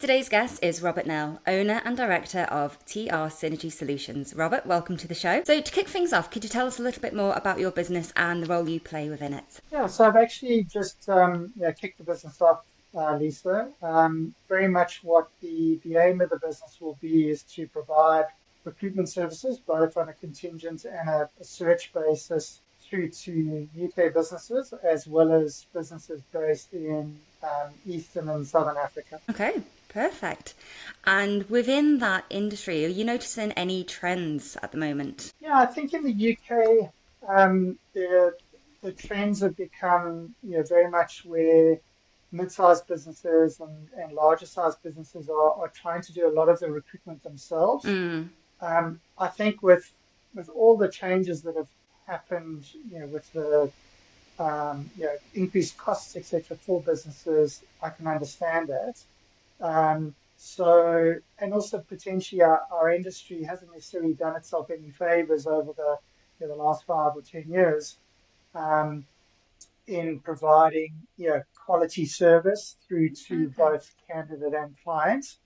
Today's guest is Robert Nell, owner and director of TR Synergy Solutions. Robert, welcome to the show. So, to kick things off, could you tell us a little bit more about your business and the role you play within it? Yeah, so I've actually just kicked the business off, Lisa. Very much what the aim of the business will be is to provide recruitment services, both on a contingent and a search basis through to UK businesses, as well as businesses based in Eastern and Southern Africa. Okay, perfect. And within that industry, are you noticing any trends at the moment? Yeah, I think in the UK, the trends have become, very much where mid-sized businesses and larger sized businesses are trying to do a lot of the recruitment themselves. I think with all the changes that have happened, with the increased costs, etc., for businesses, I can understand that. And also potentially our industry hasn't necessarily done itself any favors over the last 5 or 10 years um, in providing, quality service through to Okay. both candidate and clients.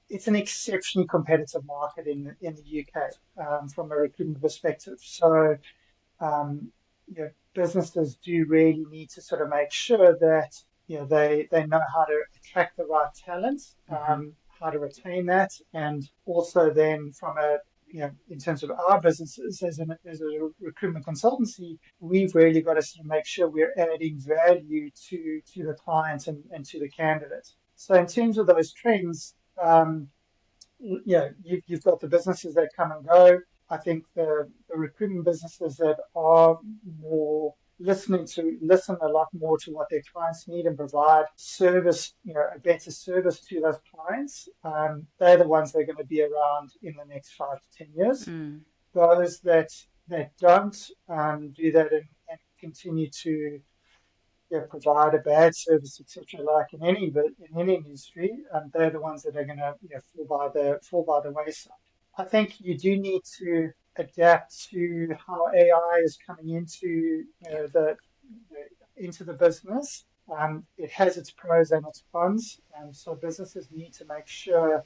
It's an exceptionally competitive market in the UK from a recruitment perspective. So, um, businesses do really need to sort of make sure that they know how to attract the right talent, how to retain that, and also then from a in terms of our businesses as a recruitment consultancy, we've really got to sort of make sure we're adding value to the clients and to the candidates. So in terms of those trends, you've got the businesses that come and go. I think the recruitment businesses that are more listen a lot more to what their clients need and provide service, a better service to those clients. They're the ones that are going to be around in the next 5 to 10 years. Those that don't do that and continue to provide a bad service, etc., like in any industry, they're the ones that are going to fall by the wayside. I think you do need to adapt to how AI is coming into the business. It has its pros and its cons, so businesses need to make sure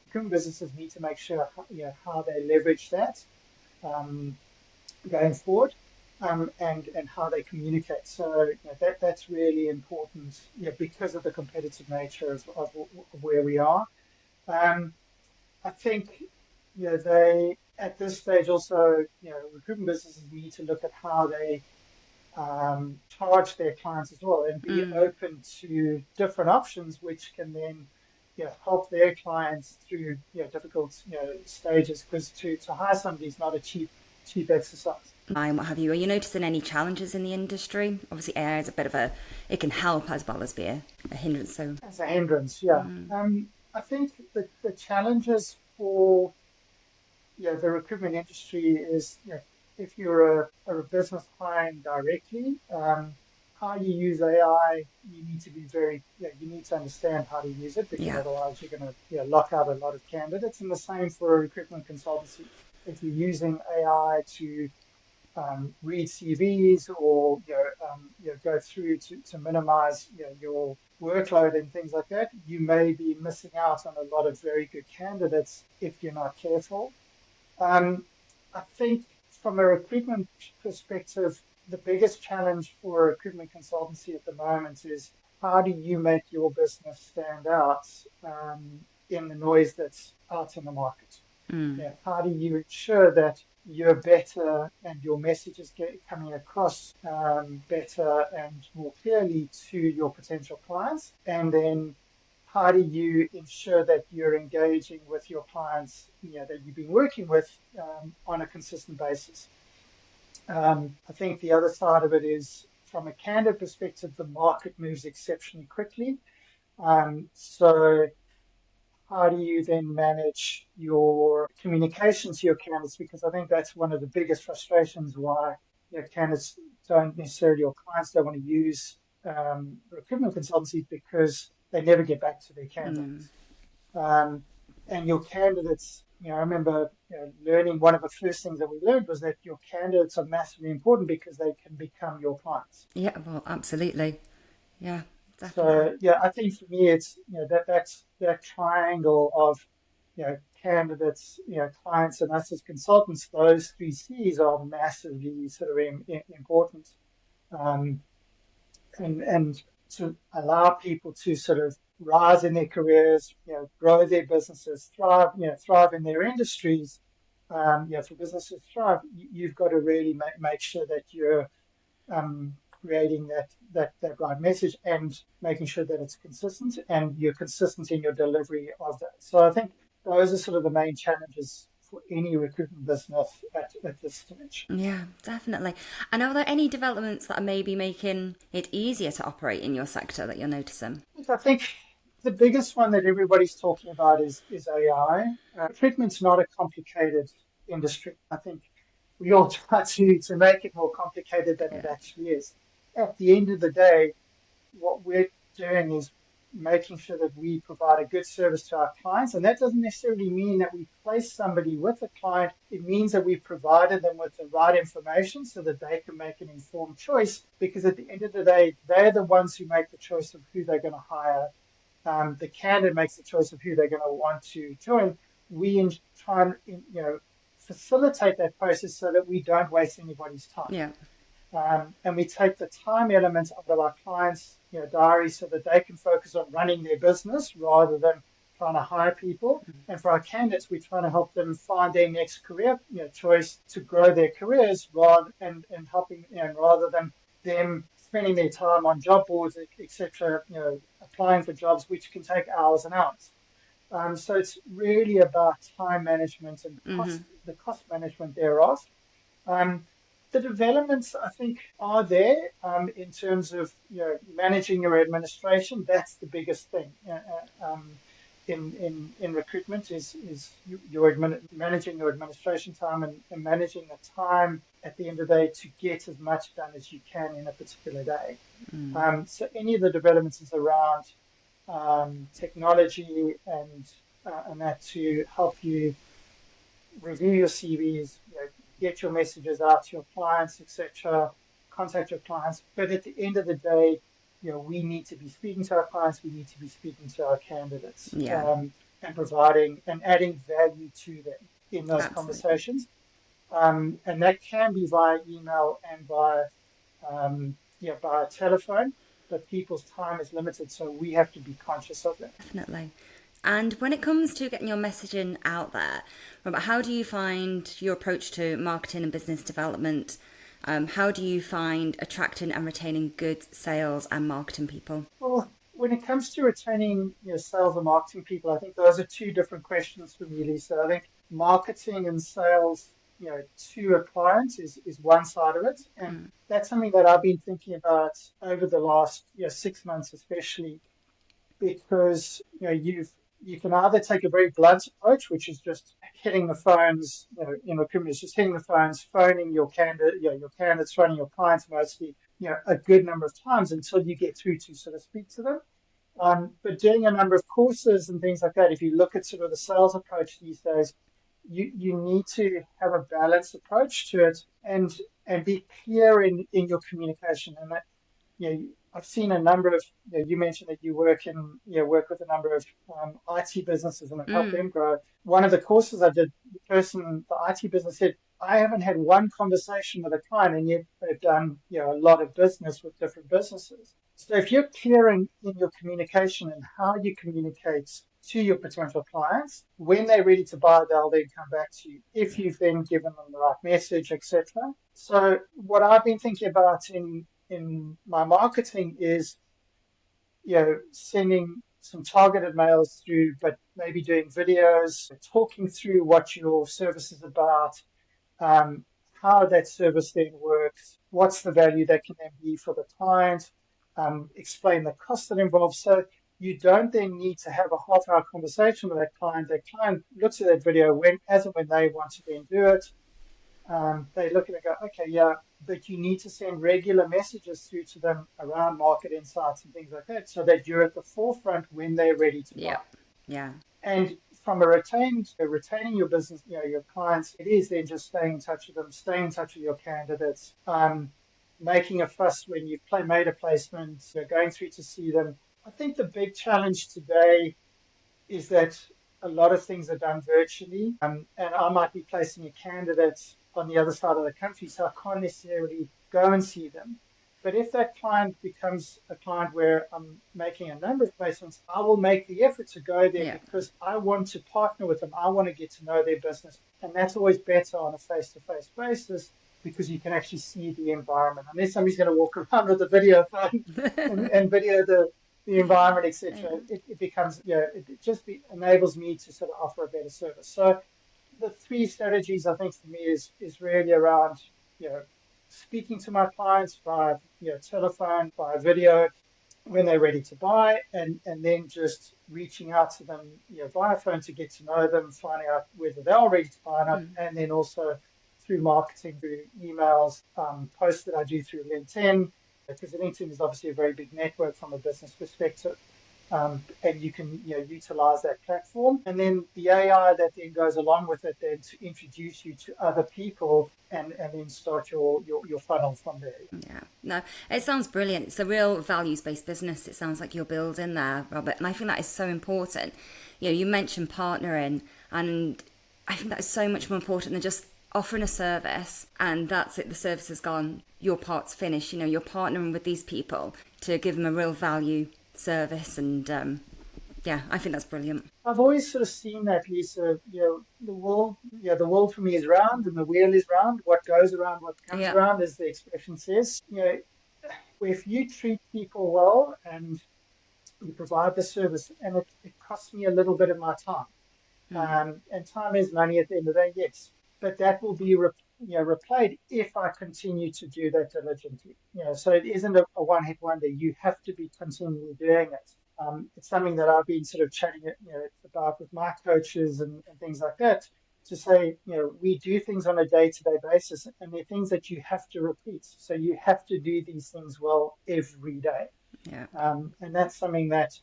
how they leverage that. Um, Going forward, and how they communicate. So that's really important, because of the competitive nature of where we are. Um, I think they at this stage also, recruitment businesses need to look at how they charge their clients as well and be open to different options, which can then help their clients through difficult stages, because to hire somebody is not a cheap exercise. And what have you? Are you noticing any challenges in the industry? Obviously, AI is a bit of it can help as well as be a hindrance. So, As a hindrance, yeah. I think the challenges for the recruitment industry is, if you're a business hiring directly, how you use AI, you need to be you need to understand how to use it, because yeah. otherwise you're going to lock out a lot of candidates. And the same for a recruitment consultancy. If you're using AI to read CVs or go through to minimize your workload and things like that, you may be missing out on a lot of very good candidates if you're not careful. Um, I think from a recruitment perspective, the biggest challenge for a recruitment consultancy at the moment is how do you make your business stand out in the noise that's out in the market? Yeah, how do you ensure that you're better and your message is coming across better and more clearly to your potential clients? And then how do you ensure that you're engaging with your clients, that you've been working with on a consistent basis? I think the other side of it is from a candidate perspective, the market moves exceptionally quickly. So how do you then manage your communication to your candidates? Because I think that's one of the biggest frustrations why candidates don't necessarily, or clients don't want to use recruitment consultancies, because they never get back to their candidates. Um, and your candidates, I remember learning, one of the first things that we learned was that your candidates are massively important because they can become your clients. Yeah, well, absolutely. Yeah. definitely. So yeah, I think for me it's that's that triangle of candidates, clients, and us as consultants. Those three C's are massively sort of important, um, and to allow people to sort of rise in their careers, grow their businesses, thrive in their industries. For businesses to thrive, you've got to really make sure that you're creating that right message and making sure that it's consistent and you're consistent in your delivery of that. So I think those are sort of the main challenges for any recruitment business at this stage. Yeah, definitely. And are there any developments that are maybe making it easier to operate in your sector that you're noticing? I think the biggest one that everybody's talking about is AI. Recruitment's not a complicated industry. I think we all try to make it more complicated than it Yeah. actually is. At the end of the day, what we're doing is making sure that we provide a good service to our clients. And that doesn't necessarily mean that we place somebody with a client. It means that we've provided them with the right information so that they can make an informed choice. Because at the end of the day, they're the ones who make the choice of who they're going to hire. The candidate makes the choice of who they're going to want to join. We try and facilitate that process so that we don't waste anybody's time. Yeah. And we take the time elements out of our clients' diary so that they can focus on running their business rather than trying to hire people. And for our candidates, we're trying to help them find their next career choice to grow their careers and helping rather than them spending their time on job boards, etc. Applying for jobs which can take hours and hours. So it's really about time management and the cost management thereof. Um, the developments, I think, are there in terms of managing your administration. That's the biggest thing in recruitment is managing your administration time and managing the time at the end of the day to get as much done as you can in a particular day. So any of the developments is around technology and that to help you review your CVs, get your messages out to your clients, etc., contact your clients. But at the end of the day, we need to be speaking to our clients, we need to be speaking to our candidates, Yeah. and providing and adding value to them in those Absolutely. conversations. And that can be via email and via telephone, but people's time is limited, so we have to be conscious of that. Definitely. And when it comes to getting your messaging out there, Robert, how do you find your approach to marketing and business development? How do you find attracting and retaining good sales and marketing people? Well, when it comes to retaining sales and marketing people, I think those are two different questions for me, Lisa. I think marketing and sales, to a client is one side of it, and that's something that I've been thinking about over the last 6 months, especially because you can either take a very blunt approach, which is just hitting the phones, in recruitment, it's just hitting the phones, phoning your candidate, your candidates, phoning your clients mostly, a good number of times until you get through to sort of speak to them. But doing a number of courses and things like that, if you look at sort of the sales approach these days, you need to have a balanced approach to it and be clear in your communication. And that I've seen a number of you mentioned that you work with a number of IT businesses and have helped them grow. One of the courses I did, the IT business said, I haven't had one conversation with a client, and yet they've done a lot of business with different businesses. So if you're clear in your communication and how you communicate to your potential clients, when they're ready to buy, they'll then come back to you if you've then given them the right message, etc. So what I've been thinking about in my marketing is sending some targeted mails through, but maybe doing videos, talking through what your service is about, um, how that service then works, what's the value that can then be for the client, explain the cost that involves. So you don't then need to have a half-hour conversation with that client. That client looks at that video as and when they want to then do it. They look at it and go, okay, yeah, but you need to send regular messages through to them around market insights and things like that so that you're at the forefront when they're ready to buy. Yeah. Yeah. And from retaining your business, your clients, it is then just staying in touch with them, staying in touch with your candidates, making a fuss when you've made a placement, going through to see them. I think the big challenge today is that a lot of things are done virtually, and I might be placing a candidate on the other side of the country, so I can't necessarily go and see them. But if that client becomes a client where I'm making a number of placements, I will make the effort to go there Yeah. because I want to partner with them. I want to get to know their business. And that's always better on a face-to-face basis because you can actually see the environment. Unless somebody's going to walk around with a video phone and video the environment, etc., Yeah. it becomes, it just enables me to sort of offer a better service. So the three strategies I think for me is really around, you know, speaking to my clients via, telephone, via video when they're ready to buy, and then just reaching out to them, via phone to get to know them, finding out whether they are ready to buy or not, and then also through marketing, through emails, posts that I do through LinkedIn, because LinkedIn is obviously a very big network from a business perspective. And you can utilize that platform, and then the AI that then goes along with it, then to introduce you to other people, and then start your funnel from there. Yeah, no, it sounds brilliant. It's a real values-based business. It sounds like you're building there, Robert, and I think that is so important. You mentioned partnering, and I think that is so much more important than just offering a service and that's it. The service is gone. Your part's finished. You're partnering with these people to give them a real value service, and yeah, I think that's brilliant. I've always sort of seen that, Lisa. The world for me is round, and the wheel is round. What goes around, what comes Yeah, around, as the expression says. If you treat people well and you provide the service, and it costs me a little bit of my time, and time is money at the end of the day, yes. But that will be repaid if I continue to do that diligently. So it isn't a one-hit wonder. You have to be continually doing it. It's something that I've been sort of chatting about with my coaches and things like that, to say, we do things on a day-to-day basis, and they're things that you have to repeat. So you have to do these things well every day. yeah. And that's something that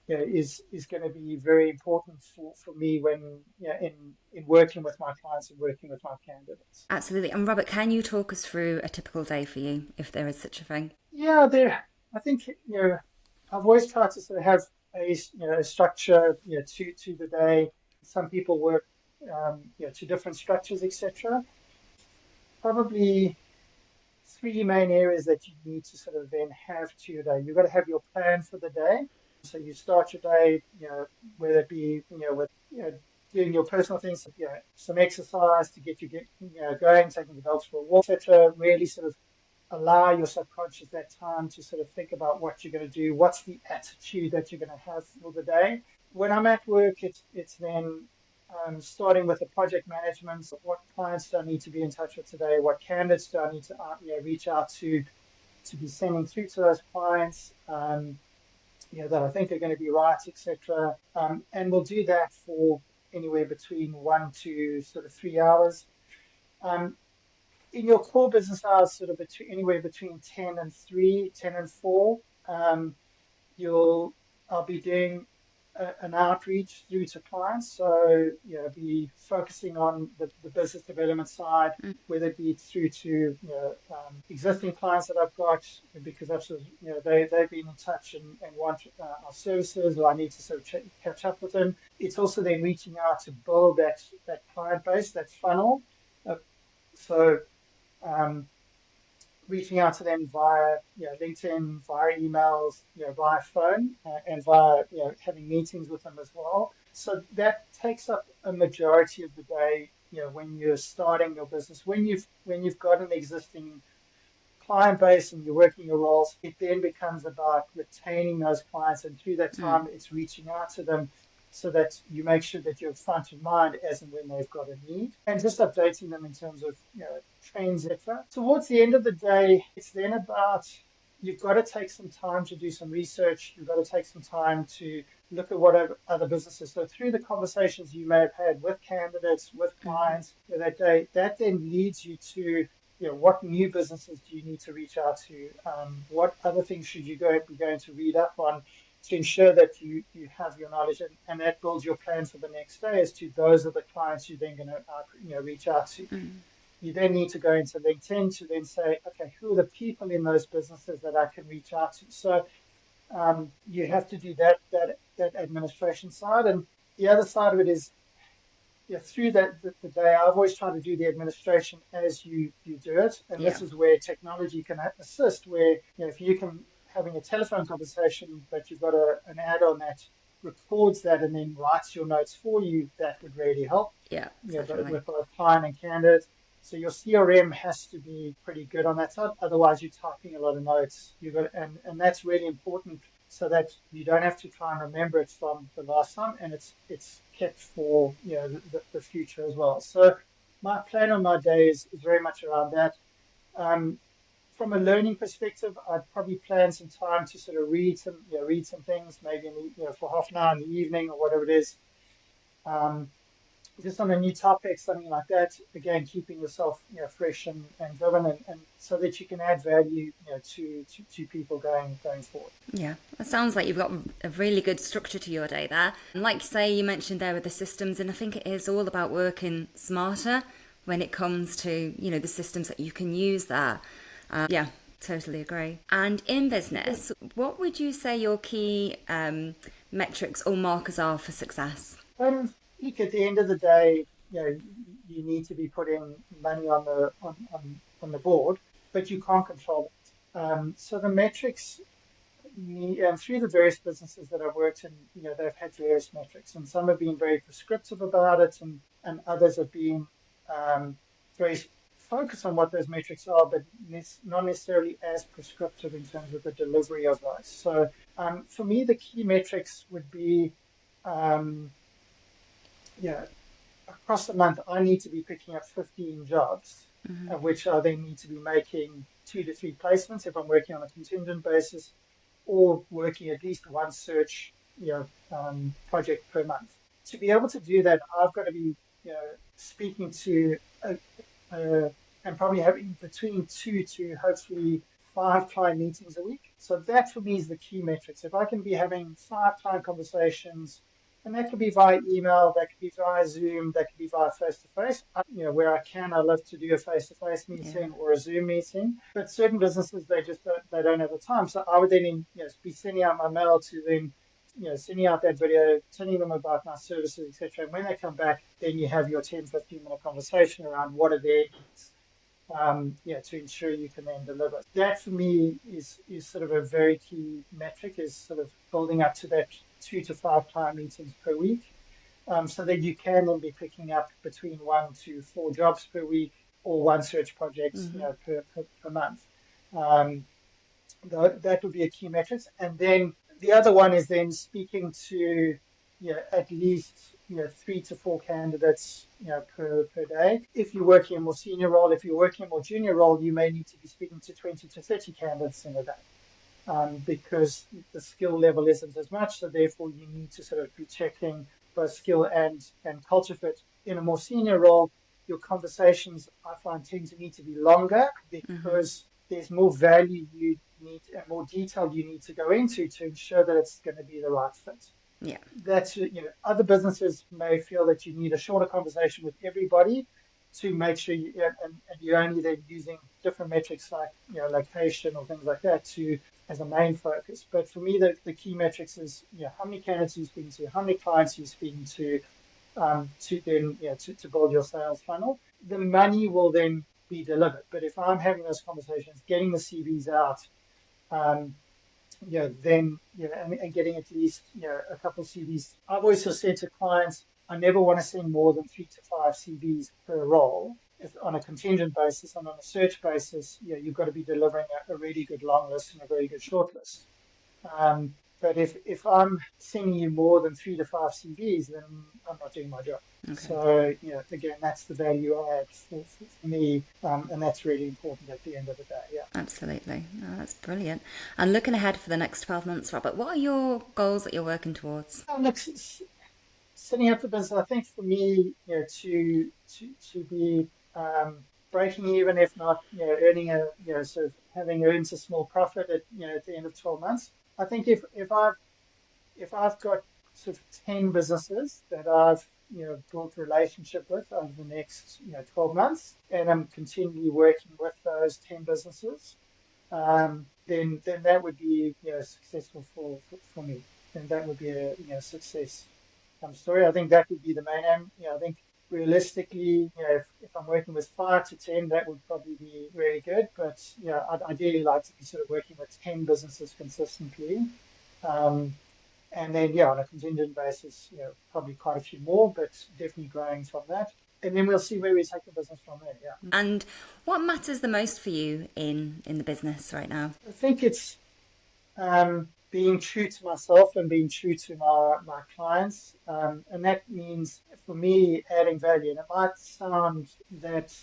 is going to be very important for me when in working with my clients and working with my candidates. Absolutely. And Robert, can you talk us through a typical day for you, if there is such a thing? Yeah, I think I've always tried to sort of have a structure to the day. Some people work to different structures, etc. Probably three main areas that you need to sort of then have to your day. You've got to have your plan for the day. So you start your day, whether it be, with, doing your personal things, some exercise to get going, taking the dogs for a walk, etc. Really sort of allow your subconscious that time to sort of think about what you're going to do, what's the attitude that you're going to have for the day. When I'm at work, it's then starting with the project management. So what clients do I need to be in touch with today? What candidates do I need to reach out to be sending through to those clients? That I think are going to be right, etc. And we'll do that for anywhere between 1 to sort of 3 hours. Um, in your core business hours, sort of anywhere between 10 and 3, 10 and 4, you'll I'll be doing an outreach through to clients. So, be focusing on the business development side, whether it be through to, existing clients that I've got, because that's, they've been in touch and want our services, or I need to sort of catch up with them. It's also then reaching out to build that client base, that funnel. So, um, reaching out to them via LinkedIn, via emails, via phone, and via having meetings with them as well. So that takes up a majority of the day. When you're starting your business, when you've got an existing client base and you're working your roles, it then becomes about retaining those clients, and through that time, it's reaching out to them so that you make sure that you're front of mind as and when they've got a need, and just updating them in terms of trends, etc. Towards the end of the day, it's then about, you've got to take some time to do some research. You've got to take some time to look at what other businesses. So through the conversations you may have had with candidates, with clients that day, that then leads you to what new businesses do you need to reach out to? What other things should you be going to read up on to ensure that you have your knowledge, and that builds your plan for the next day as to those are the clients you're then going to reach out to. You then need to go into LinkedIn to then say, okay, who are the people in those businesses that I can reach out to? So you have to do that administration side, and the other side of it is, through the day, I've always tried to do the administration as you do it, and Yeah. this is where technology can assist. Where if you can having a telephone conversation, but you've got an add-on that records that and then writes your notes for you, that would really help. Yeah, But certainly. with both client and candidate. So your CRM has to be pretty good on that side. Otherwise, you're typing a lot of notes. And that's really important so that you don't have to try and remember it from the last time, and it's kept for the future as well. So my plan on my day is very much around that. Um, from a learning perspective, I'd probably plan some time to sort of read some things, maybe for half an hour in the evening or whatever it is. Um, just on a new topic, something like that. Again, keeping yourself fresh and driven, and so that you can add value to people going forward. Yeah, it sounds like you've got a really good structure to your day there. And like you say, you mentioned there with the systems, and I think it is all about working smarter when it comes to, the systems that you can use there. Yeah, totally agree. And in business, what would you say your key metrics or markers are for success? Look, at the end of the day, you need to be putting money on the board, but you can't control it. So the metrics, and through the various businesses that I've worked in, they've had various metrics, and some have been very prescriptive about it, and others have been very focused on what those metrics are, but not necessarily as prescriptive in terms of the delivery of those. So for me, the key metrics would be, um, yeah, across the month, I need to be picking up 15 jobs, of which I then need to be making 2 to 3 placements if I'm working on a contingent basis, or working at least one search, project per month. To be able to do that, I've got to be, speaking to uh, and probably having between 2 to hopefully 5 client meetings a week. So that for me is the key metrics. If I can be having 5 client conversations, and that could be via email, that could be via Zoom, that could be via face-to-face. Where I can, I love to do a face-to-face Yeah. meeting or a Zoom meeting. But certain businesses, they don't have the time. So I would then, be sending out my mail to them, sending out that video, telling them about my services, etc. And when they come back, then you have your 10, 15-minute conversation around what are their needs, to ensure you can then deliver. That for me is sort of a very key metric, is sort of building up to that 2 to 5 client meetings per week, so that you can then be picking up between 1 to 4 jobs per week or one search project, per month. Um, that would be a key metric. And then the other one is then speaking to at least 3 to 4 candidates per day. If you're working a more senior role, if you're working a more junior role, you may need to be speaking to 20 to 30 candidates in a day. Because the skill level isn't as much, so therefore you need to sort of be checking both skill and culture fit. In a more senior role, your conversations, I find, tend to need to be longer because there's more value you need and more detail you need to go into to ensure that it's going to be the right fit. Yeah. That's, other businesses may feel that you need a shorter conversation with everybody to make sure and you're only then using different metrics like location or things like that to as a main focus. But for me, the key metrics is how many candidates you're speaking to, how many clients you're speaking to then to build your sales funnel. The money will then be delivered. But if I'm having those conversations, getting the CVs out, um, then and getting at least a couple of CVs. I've always said to clients, I never want to send more than 3 to 5 CVs per role. If on a contingent basis and on a search basis, you've got to be delivering a really good long list and a very good short list. But if I'm sending you more than 3 to 5 CVs, then I'm not doing my job. Okay. So, again, that's the value add for me, and that's really important at the end of the day. Yeah. Absolutely. Oh, that's brilliant. And looking ahead for the next 12 months, Robert, what are your goals that you're working towards? Look, setting up the business, I think for me, to be breaking even, if not, earning sort of having earned a small profit at the end of 12 months. I think if I've got sort of 10 businesses that I've built a relationship with over the next 12 months, and I'm continually working with those 10 businesses, then that would be successful for me. Then that would be a success story. I think that would be the main aim. I think realistically, if I'm working with 5 to 10, that would probably be really good. But I'd ideally like to be sort of working with 10 businesses consistently. Um, and then, on a contingent basis, probably quite a few more, but definitely growing from that. And then we'll see where we take the business from there. Yeah. And what matters the most for you in the business right now? I think it's being true to myself and being true to my clients. And that means for me adding value. And it might sound that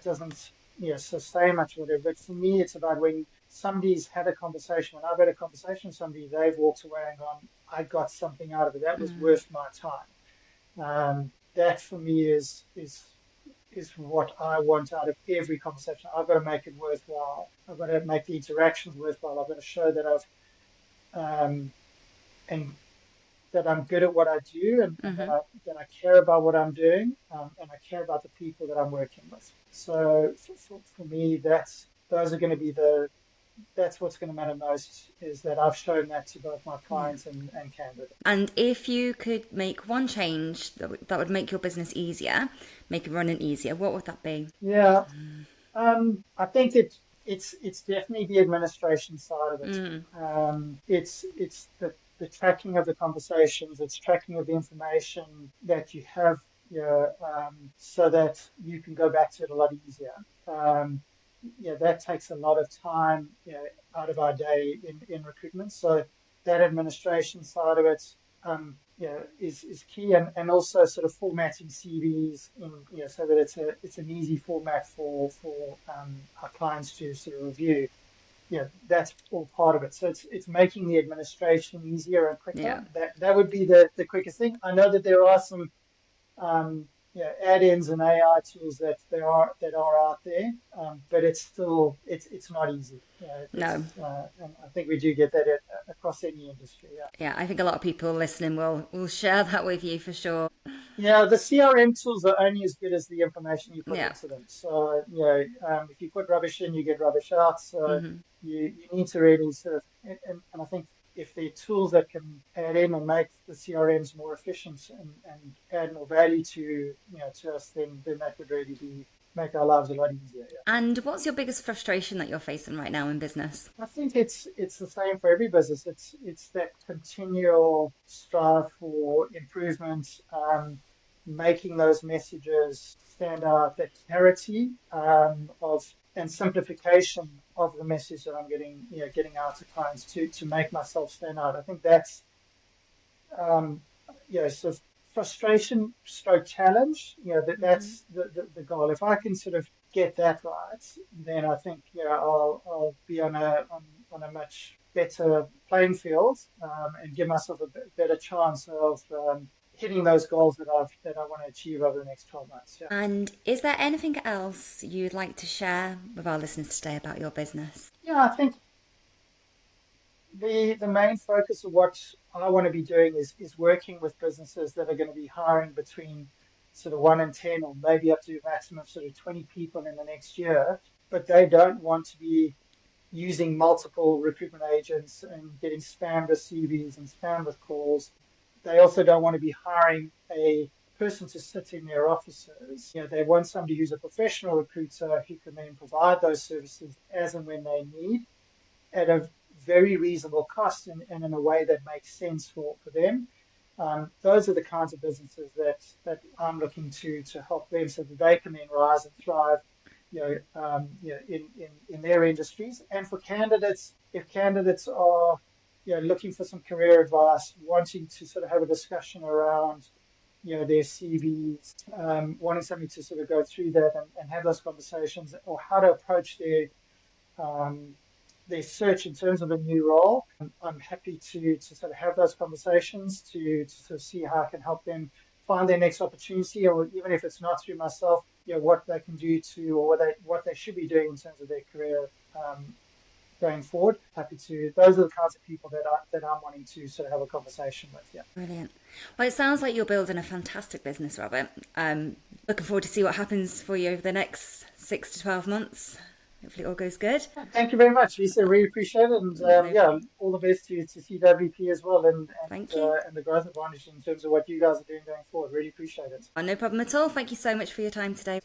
doesn't sustain much or whatever, but for me it's about when somebody's had a conversation, when I've had a conversation with somebody, they've walked away and gone, I got something out of it. That was worth my time. That for me is what I want out of every conversation. I've got to make it worthwhile. I've got to make the interactions worthwhile. I've got to show that um, and that I'm good at what I do, and that I care about what I'm doing, and I care about the people that I'm working with. So for me, those are going to be that's what's going to matter most, is that I've shown that to both my clients and candidates. And if you could make one change that would make your business easier, make it running easier, what would that be? Yeah, I think it's definitely the administration side of it. It's the tracking of the conversations, it's tracking of the information that you have, so that you can go back to it a lot easier. That takes a lot of time, out of our day in recruitment. So that administration side of it, is key, and also sort of formatting CVs in, so that it's an easy format for our clients to sort of review. That's all part of it. So it's making the administration easier and quicker. Yeah. That would be the quickest thing. I know that there are some add-ins and AI tools that are out there, but it's not easy. No. And I think we do get that across any industry. Yeah. Yeah, I think a lot of people listening will share that with you for sure. Yeah, the CRM tools are only as good as the information you put Yeah. into them. So, if you put rubbish in, you get rubbish out. So you need to really sort of, and I think if there are tools that can add in and make the CRMs more efficient and add more value to us, then that would really make our lives a lot easier. Yeah. And what's your biggest frustration that you're facing right now in business? I think it's the same for every business. It's that continual strive for improvement, making those messages stand out, that clarity of and simplification of the message that I'm getting out to clients to make myself stand out. I think that's sort of frustration stroke challenge. That's the goal. If I can sort of get that right, then I think I'll be on a much better playing field, and give myself a better chance of hitting those goals that I want to achieve over the next 12 months. Yeah. And is there anything else you'd like to share with our listeners today about your business? Yeah, I think the main focus of what I want to be doing is working with businesses that are going to be hiring between sort of 1 and 10, or maybe up to a maximum of sort of 20 people in the next year, but they don't want to be using multiple recruitment agents and getting spammed with CVs and spammed with calls. They also don't want to be hiring a person to sit in their offices. They want somebody who's a professional recruiter who can then provide those services as and when they need, at a very reasonable cost, and in a way that makes sense for them. Those are the kinds of businesses that I'm looking to help them, so that they can then rise and thrive, in their industries. And for candidates, if candidates are looking for some career advice, wanting to sort of have a discussion around their CVs, wanting somebody to sort of go through that and have those conversations, or how to approach their search in terms of a new role, I'm happy to sort of have those conversations to sort of see how I can help them find their next opportunity, or even if it's not through myself, what they can do or what they should be doing in terms of their career going forward. Happy to. Those are the kinds of people that I'm wanting to sort of have a conversation with. Yeah. Brilliant. Well, it sounds like you're building a fantastic business, Robert. Looking forward to see what happens for you over the next 6 to 12 months. Hopefully, it all goes good. Thank you very much, Lisa. Really appreciate it, and No yeah, problem. all the best to CWP as well, Thank you. and the growth advantage in terms of what you guys are doing going forward. Really appreciate it. No problem at all. Thank you so much for your time today.